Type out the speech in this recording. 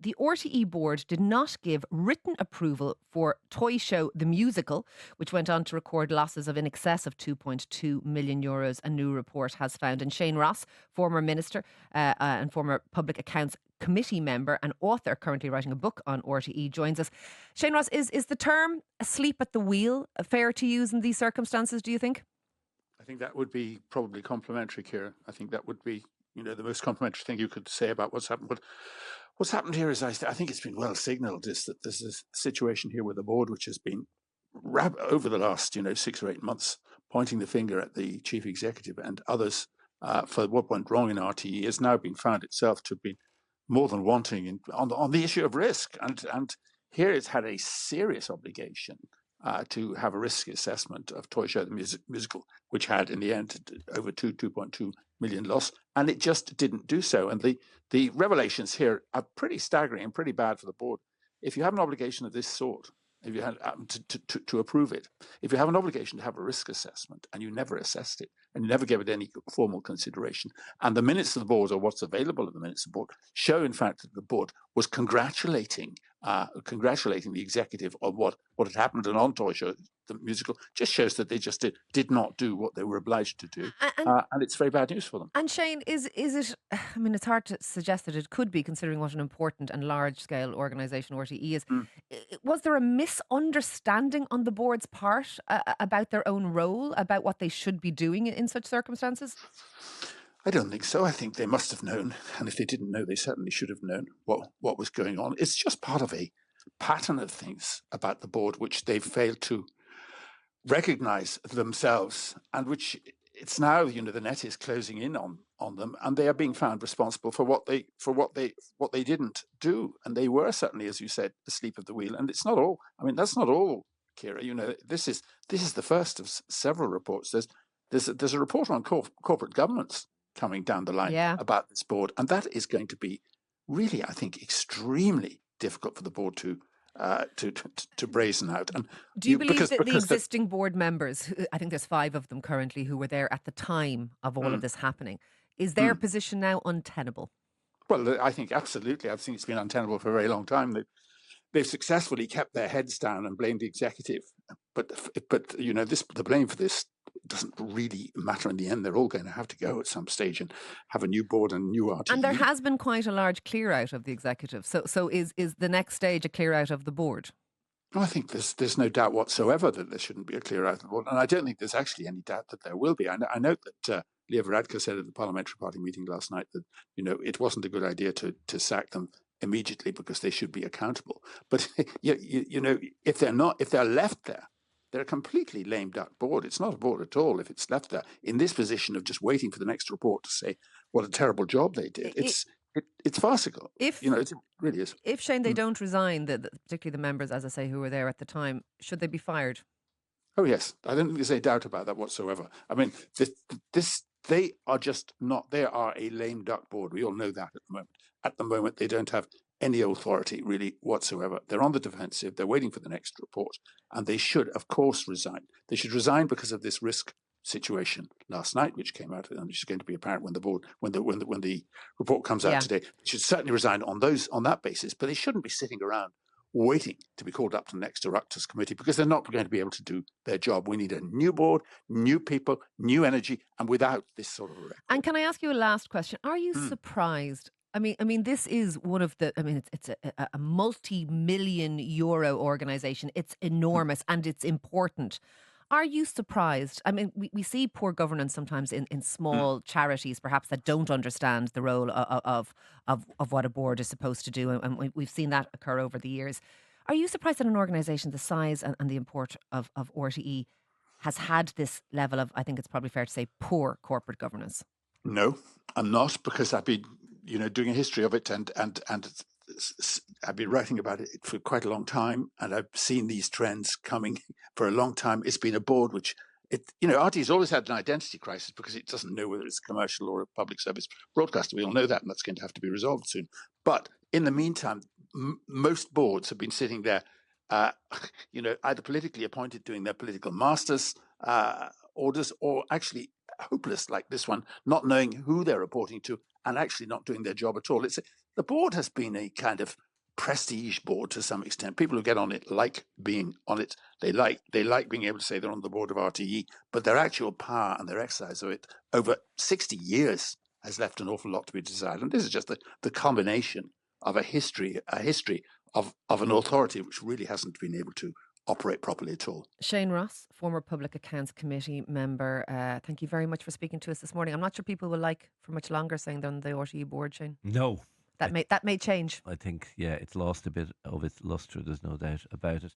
the RTÉ board did not give written approval for Toy Show the musical, which went on to record losses of in excess of €2.2 million, a new report has found. And Shane Ross, former minister and former Public Accounts Committee member and author, currently writing a book on RTÉ, joins us. Shane Ross, is the term asleep at the wheel fair to use in these circumstances, do you think? I think that would be probably complimentary, Ciara. I think that would be, the most complimentary thing you could say about what's happened. But what's happened here is, I think it's been well signalled, is that there's a situation here with the board which has been over the last, 6 or 8 months, pointing the finger at the chief executive and others for what went wrong in RTE, has now been found itself to have been more than wanting on the issue of risk. And here it's had a serious obligation to have a risk assessment of Toy Show the musical, which had in the end over 2.2 million loss, and it just didn't do so. And the revelations here are pretty staggering and pretty bad for the board. If you have an obligation of this sort, if you had to approve it, if you have an obligation to have a risk assessment and you never assessed it and you never gave it any formal consideration, and the minutes of the board, or what's available in the minutes of the board, show in fact that the board was congratulating the executive on what had happened and on Toy Show the musical, just shows that they just did not do what they were obliged to do, and it's very bad news for them. And Shane, is it? I mean, it's hard to suggest that it could be, considering what an important and large scale organisation RTE is. Was there a misunderstanding on the board's part about their own role, about what they should be doing in such circumstances? I don't think so. I think they must have known, and if they didn't know, they certainly should have known what was going on. It's just part of a pattern of things about the board which they've failed to recognise themselves, and which it's now, the net is closing in on them, and they are being found responsible for what they didn't do, and they were certainly, as you said, asleep at the wheel. And it's not all. I mean, that's not all, Ciara. This is the first of several reports. There's a report on corporate governance coming down the line about this board, and that is going to be really, I think, extremely difficult for the board to brazen out. And do you believe that the existing board members, I think there's 5 of them currently, who were there at the time of all of this happening, is their position now untenable? Well, I think absolutely. I think it's been untenable for a very long time. They've successfully kept their heads down and blamed the executive, but the blame for this doesn't really matter in the end. They're all going to have to go at some stage and have a new board and new RTE. And there has been quite a large clear out of the executive. So is the next stage a clear out of the board? I think there's no doubt whatsoever that there shouldn't be a clear out of the board, and I don't think there's actually any doubt that there will be. I note that Leah Varadkar said at the parliamentary party meeting last night that it wasn't a good idea to sack them immediately because they should be accountable. But if they're left there, they're a completely lame duck board. It's not a board at all if it's left there in this position of just waiting for the next report to say what a terrible job they did. It's farcical. It really is. If, Shane, they don't resign, particularly the members, as I say, who were there at the time, should they be fired? Oh yes, I don't think there's any doubt about that whatsoever. I mean, they are just not. They are a lame duck board. We all know that at the moment. At the moment, they don't have any authority really whatsoever. They're on the defensive. They're waiting for the next report, and they should, of course, resign. They should resign because of this risk situation last night, which came out, and which is going to be apparent when the report comes out today. They should certainly resign on that basis, but they shouldn't be sitting around waiting to be called up to the next directors committee, because they're not going to be able to do their job. We need a new board, new people, new energy, and without this sort of record. And can I ask you a last question? Are you surprised? I mean, this is one of the. I mean, it's a multi-million euro organisation. It's enormous and it's important. Are you surprised? I mean, we see poor governance sometimes in small charities, perhaps, that don't understand the role of what a board is supposed to do, and we've seen that occur over the years. Are you surprised that an organisation the size and the import of RTE has had this level of, I think it's probably fair to say, poor corporate governance? No, I'm not, because I've been doing a history of it and I've been writing about it for quite a long time, and I've seen these trends coming for a long time. It's been a board which, RTÉ's always had an identity crisis because it doesn't know whether it's a commercial or a public service broadcaster. We all know that, and that's going to have to be resolved soon. But in the meantime, most boards have been sitting there, either politically appointed, doing their political masters' orders, or actually hopeless, like this one, not knowing who they're reporting to and actually not doing their job at all. The board has been a kind of prestige board to some extent. People who get on it like being on it. They like being able to say they're on the board of RTE, but their actual power and their exercise of it over 60 years has left an awful lot to be desired. And this is just the combination of a history of an authority which really hasn't been able to operate properly at all. Shane Ross, former Public Accounts Committee member, thank you very much for speaking to us this morning. I'm not sure people will like for much longer saying they're on the RTE board, Shane. No. That may change. I think, yeah, it's lost a bit of its lustre, there's no doubt about it.